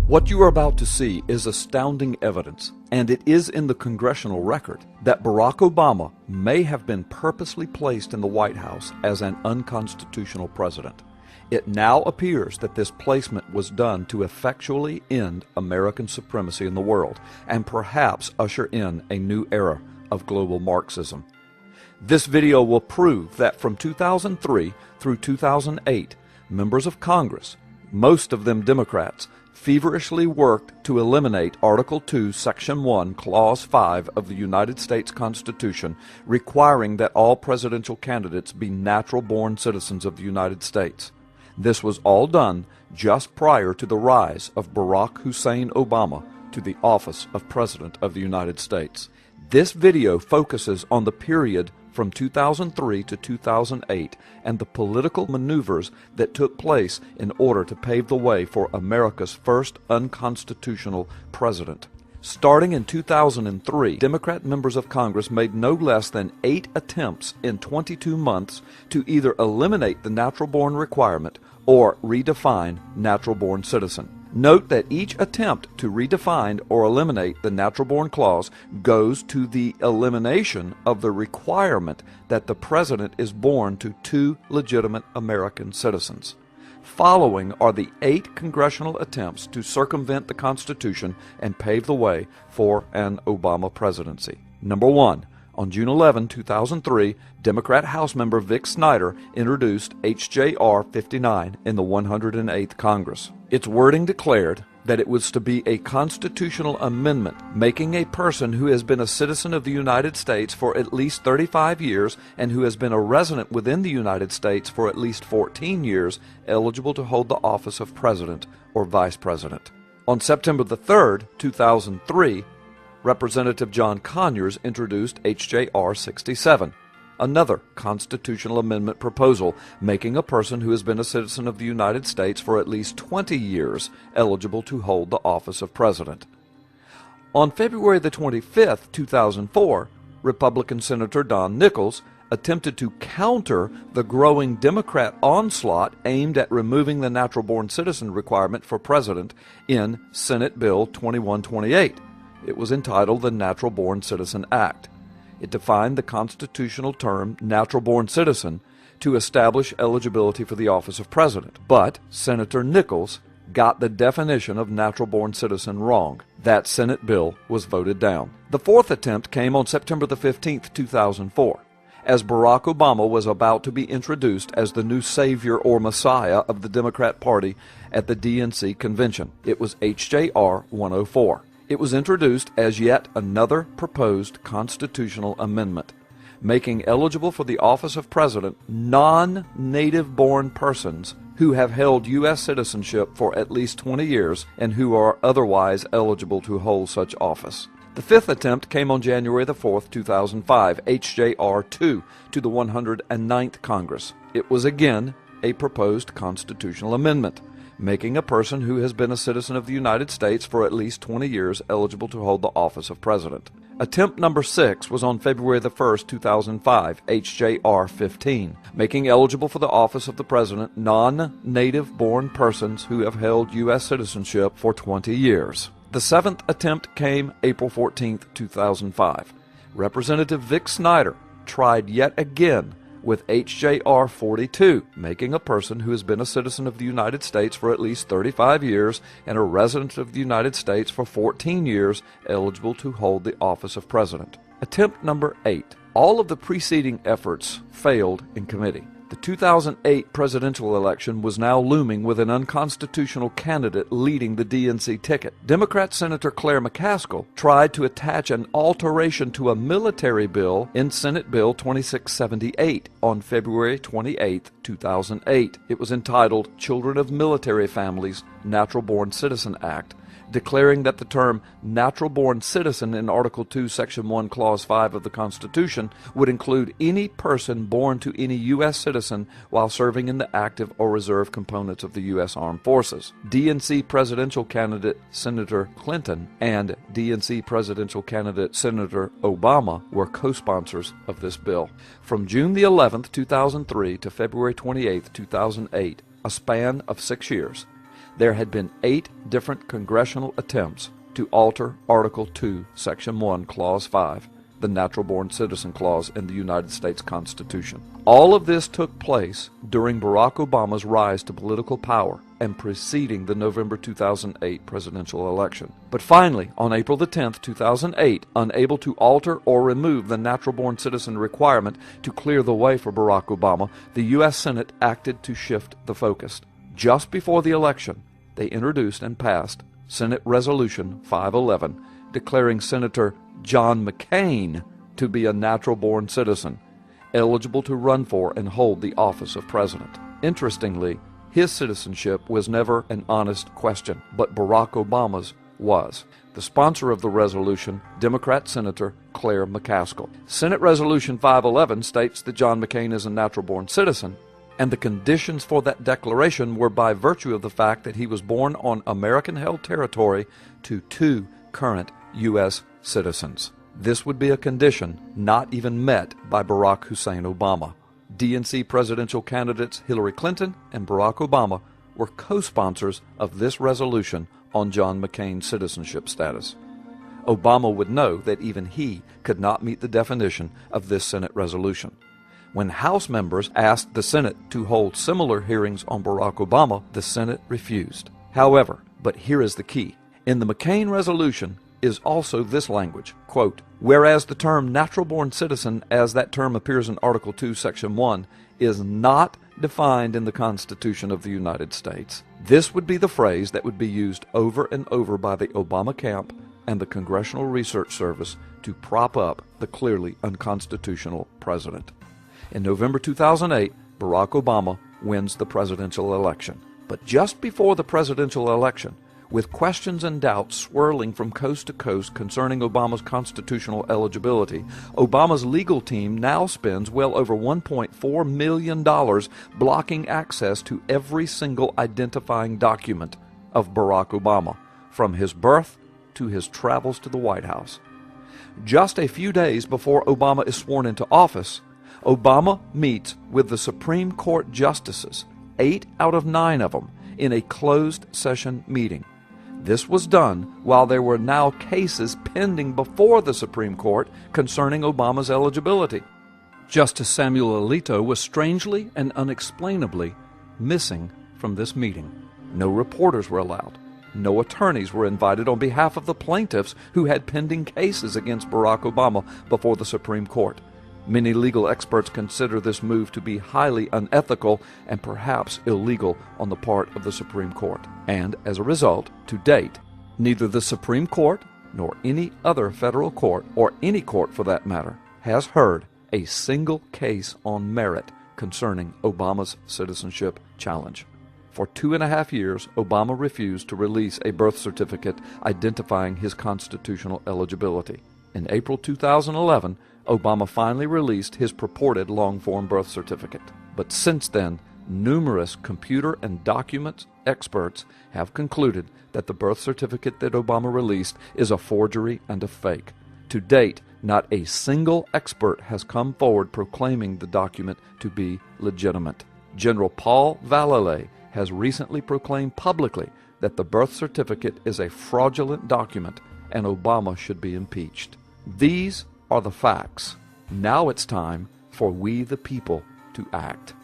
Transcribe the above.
What you are about to see is astounding evidence, and it is in the congressional record, that Barack Obama may have been purposely placed in the White House as an unconstitutional president. It now appears that this placement was done to effectually end American supremacy in the world and perhaps usher in a new era of global Marxism. This video will prove that from 2003 through 2008, members of Congress, most of them Democrats, feverishly worked to eliminate Article 2, Section 1, Clause 5 of the United States Constitution, requiring that all presidential candidates be natural-born citizens of the United States. This was all done just prior to the rise of Barack Hussein Obama to the office of President of the United States. This video focuses on the period from 2003 to 2008 and the political maneuvers that took place in order to pave the way for America's first unconstitutional president. Starting in 2003, Democrat members of Congress made no less than 8 attempts in 22 months to either eliminate the natural-born requirement or redefine natural-born citizen. Note that each attempt to redefine or eliminate the natural-born clause goes to the elimination of the requirement that the president is born to 2 legitimate American citizens. Following are the 8 congressional attempts to circumvent the Constitution and pave the way for an Obama presidency. Number 1. On June 11, 2003, Democrat House member Vic Snyder introduced H.J.R. 59 in the 108th Congress. Its wording declared that it was to be a constitutional amendment making a person who has been a citizen of the United States for at least 35 years and who has been a resident within the United States for at least 14 years eligible to hold the office of President or Vice President. On September the 3rd, 2003, Representative John Conyers introduced H.J.R. 67, another constitutional amendment proposal making a person who has been a citizen of the United States for at least 20 years eligible to hold the office of President. On February the 25th, 2004, Republican Senator Don Nichols attempted to counter the growing Democrat onslaught aimed at removing the natural-born citizen requirement for president in Senate Bill 2128. It was entitled the Natural-Born Citizen Act. It defined the constitutional term natural-born citizen to establish eligibility for the office of president. But Senator Nichols got the definition of natural-born citizen wrong. That Senate bill was voted down. The 4th attempt came on September the 15th, 2004, as Barack Obama was about to be introduced as the new savior or messiah of the Democrat Party at the DNC convention. It was H.J.R. 104. It was introduced as yet another proposed constitutional amendment, making eligible for the office of president non-native-born persons who have held U.S. citizenship for at least 20 years and who are otherwise eligible to hold such office. The 5th attempt came on January the 4th, 2005, H.J.R. 2, to the 109th Congress. It was again a proposed constitutional amendment, making a person who has been a citizen of the United States for at least 20 years eligible to hold the office of president. Attempt number 6 was on February the 1st, 2005, H.J.R. 15, making eligible for the office of the president non-native-born persons who have held U.S. citizenship for 20 years. The 7th attempt came April 14, 2005. Representative Vic Snyder tried yet again with H.J.R. 42, making a person who has been a citizen of the United States for at least 35 years and a resident of the United States for 14 years eligible to hold the office of president. Attempt number 8. All of the preceding efforts failed in committee. The 2008 presidential election was now looming with an unconstitutional candidate leading the DNC ticket. Democrat Senator Claire McCaskill tried to attach an alteration to a military bill in Senate Bill 2678 on February 28, 2008. It was entitled Children of Military Families Natural-Born Citizen Act, declaring that the term natural-born citizen in Article 2, Section 1, Clause 5 of the Constitution would include any person born to any U.S. citizen while serving in the active or reserve components of the U.S. Armed Forces. DNC presidential candidate Senator Clinton and DNC presidential candidate Senator Obama were co-sponsors of this bill. From June the 11th, 2003 to February 28, 2008, a span of 6 years, there had been 8 different congressional attempts to alter Article 2, Section 1, Clause 5, the Natural-Born Citizen Clause in the United States Constitution. All of this took place during Barack Obama's rise to political power and preceding the November 2008 presidential election. But finally, on April the 10th, 2008, unable to alter or remove the natural-born citizen requirement to clear the way for Barack Obama, the U.S. Senate acted to shift the focus. Just before the election, they introduced and passed Senate Resolution 511, declaring Senator John McCain to be a natural-born citizen, eligible to run for and hold the office of president. Interestingly, his citizenship was never an honest question, but Barack Obama's was. The sponsor of the resolution, Democrat Senator Claire McCaskill. Senate Resolution 511 states that John McCain is a natural-born citizen, and the conditions for that declaration were by virtue of the fact that he was born on American-held territory to 2 current U.S. citizens. This would be a condition not even met by Barack Hussein Obama. DNC presidential candidates Hillary Clinton and Barack Obama were co-sponsors of this resolution on John McCain's citizenship status. Obama would know that even he could not meet the definition of this Senate resolution. When House members asked the Senate to hold similar hearings on Barack Obama, the Senate refused. However, but here is the key, in the McCain resolution is also this language, quote, whereas the term natural-born citizen, as that term appears in Article 2, Section 1, is not defined in the Constitution of the United States. This would be the phrase that would be used over and over by the Obama camp and the Congressional Research Service to prop up the clearly unconstitutional president. In November 2008, Barack Obama wins the presidential election. But just before the presidential election, with questions and doubts swirling from coast to coast concerning Obama's constitutional eligibility, Obama's legal team now spends well over $1.4 million blocking access to every single identifying document of Barack Obama, from his birth to his travels to the White House. Just a few days before Obama is sworn into office, Obama meets with the Supreme Court justices, 8 out of 9 of them, in a closed session meeting. This was done while there were now cases pending before the Supreme Court concerning Obama's eligibility. Justice Samuel Alito was strangely and unexplainably missing from this meeting. No reporters were allowed. No attorneys were invited on behalf of the plaintiffs who had pending cases against Barack Obama before the Supreme Court. Many legal experts consider this move to be highly unethical and perhaps illegal on the part of the Supreme Court. And as a result, to date, neither the Supreme Court nor any other federal court, or any court for that matter, has heard a single case on merit concerning Obama's citizenship challenge. For 2.5 years, Obama refused to release a birth certificate identifying his constitutional eligibility. In April 2011, Obama finally released his purported long-form birth certificate. But since then, numerous computer and document experts have concluded that the birth certificate that Obama released is a forgery and a fake. To date, not a single expert has come forward proclaiming the document to be legitimate. General Paul Vallely has recently proclaimed publicly that the birth certificate is a fraudulent document and Obama should be impeached. These are the facts. Now it's time for we the people to act.